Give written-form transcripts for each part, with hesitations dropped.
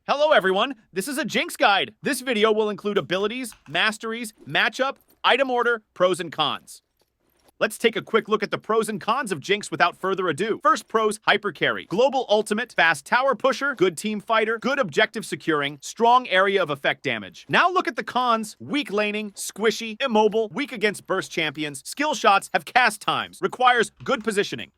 Hello everyone, this is a Jinx guide. This video will include abilities, masteries, matchup, item order, pros and cons. Let's take a quick look at the pros and cons of Jinx without further ado. First pros, hyper carry. Global ultimate, fast tower pusher, good team fighter, good objective securing, strong area of effect damage. Now look at the cons, weak laning, squishy, immobile, weak against burst champions, skill shots have cast times, requires good positioning.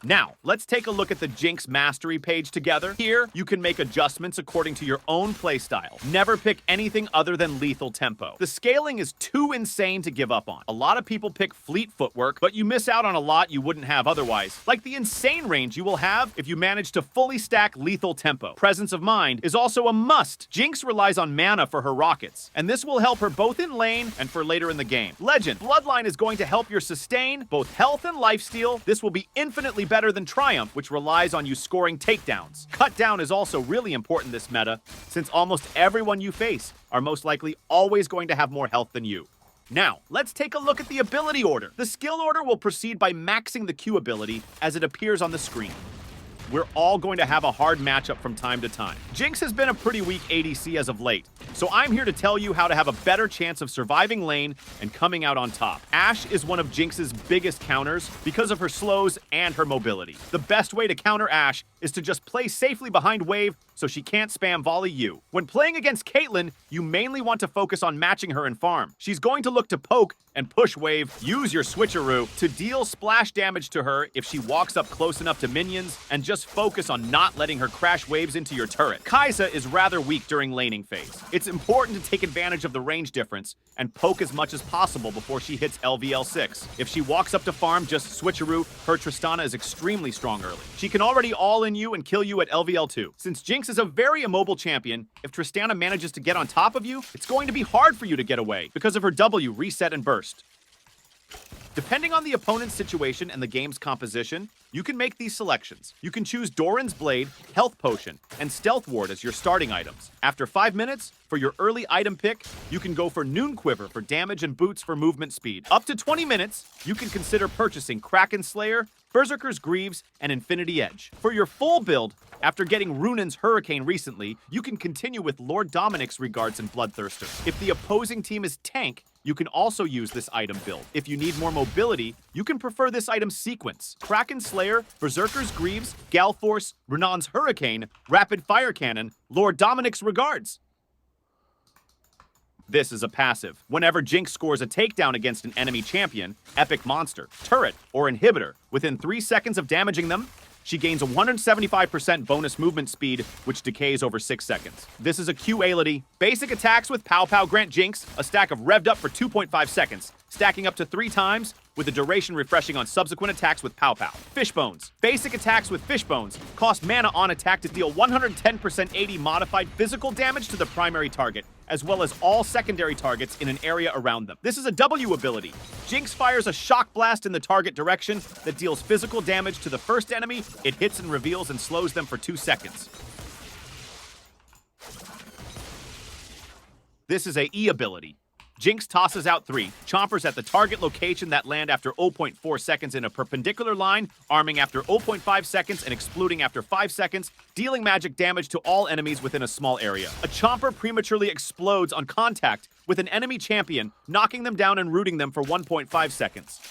Now, let's take a look at the Jinx Mastery page together. Here, you can make adjustments according to your own playstyle. Never pick anything other than lethal tempo. The scaling is too insane to give up on. A lot of people pick fleet footwork, but you miss out on a lot you wouldn't have otherwise, like the insane range you will have if you manage to fully stack lethal tempo. Presence of mind is also a must. Jinx relies on mana for her rockets, and this will help her both in lane and for later in the game. Legend, Bloodline is going to help your sustain, both health and lifesteal. This will be infinitely better than Triumph, which relies on you scoring takedowns. Cut down is also really important this meta, since almost everyone you face are most likely always going to have more health than you. Now, let's take a look at the ability order. The skill order will proceed by maxing the Q ability as it appears on the screen. We're all going to have a hard matchup from time to time. Jinx has been a pretty weak ADC as of late, so I'm here to tell you how to have a better chance of surviving lane and coming out on top. Ashe is one of Jinx's biggest counters because of her slows and her mobility. The best way to counter Ashe is to just play safely behind wave so she can't spam volley you. When playing against Caitlyn, you mainly want to focus on matching her in farm. She's going to look to poke and push wave. Use your switcheroo to deal splash damage to her if she walks up close enough to minions, and just focus on not letting her crash waves into your turret. Kai'Sa is rather weak during laning phase. It's important to take advantage of the range difference and poke as much as possible before she hits LVL 6. If she walks up to farm, just switcheroo. Her Tristana is extremely strong early. She can already all-in you and kill you at LVL 2. Since Jinx is a very immobile champion, if Tristana manages to get on top of you, it's going to be hard for you to get away because of her W, reset, and burst. Depending on the opponent's situation and the game's composition, you can make these selections. You can choose Doran's Blade, Health Potion, and Stealth Ward as your starting items. After 5 minutes, for your early item pick, you can go for Noon Quiver for damage and boots for movement speed. Up to 20 minutes, you can consider purchasing Kraken Slayer, Berserker's Greaves, and Infinity Edge. For your full build, after getting Runan's Hurricane recently, you can continue with Lord Dominic's Regards and Bloodthirster. If the opposing team is tank, you can also use this item build. If you need more mobility, you can prefer this item sequence. Kraken Slayer, Berserker's Greaves, Galforce, Runan's Hurricane, Rapid Fire Cannon, Lord Dominic's Regards. This is a passive. Whenever Jinx scores a takedown against an enemy champion, epic monster, turret, or inhibitor, within 3 seconds of damaging them, she gains a 175% bonus movement speed, which decays over 6 seconds. This is a Q ability. Basic attacks with Pow Pow grant Jinx a stack of revved up for 2.5 seconds, stacking up to 3 times, with the duration refreshing on subsequent attacks with Pow Pow. Fishbones. Basic attacks with Fishbones cost mana on attack to deal 110% AD modified physical damage to the primary target, as well as all secondary targets in an area around them. This is a W ability. Jinx fires a shock blast in the target direction that deals physical damage to the first enemy. It hits and reveals and slows them for 2 seconds. This is a E ability. Jinx tosses out 3 chompers at the target location that land after 0.4 seconds in a perpendicular line, arming after 0.5 seconds and exploding after 5 seconds, dealing magic damage to all enemies within a small area. A chomper prematurely explodes on contact with an enemy champion, knocking them down and rooting them for 1.5 seconds.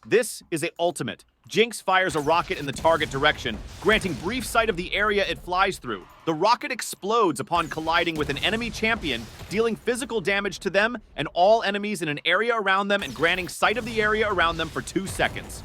This is a ultimate. Jinx fires a rocket in the target direction, granting brief sight of the area it flies through. The rocket explodes upon colliding with an enemy champion, dealing physical damage to them and all enemies in an area around them and granting sight of the area around them for 2 seconds.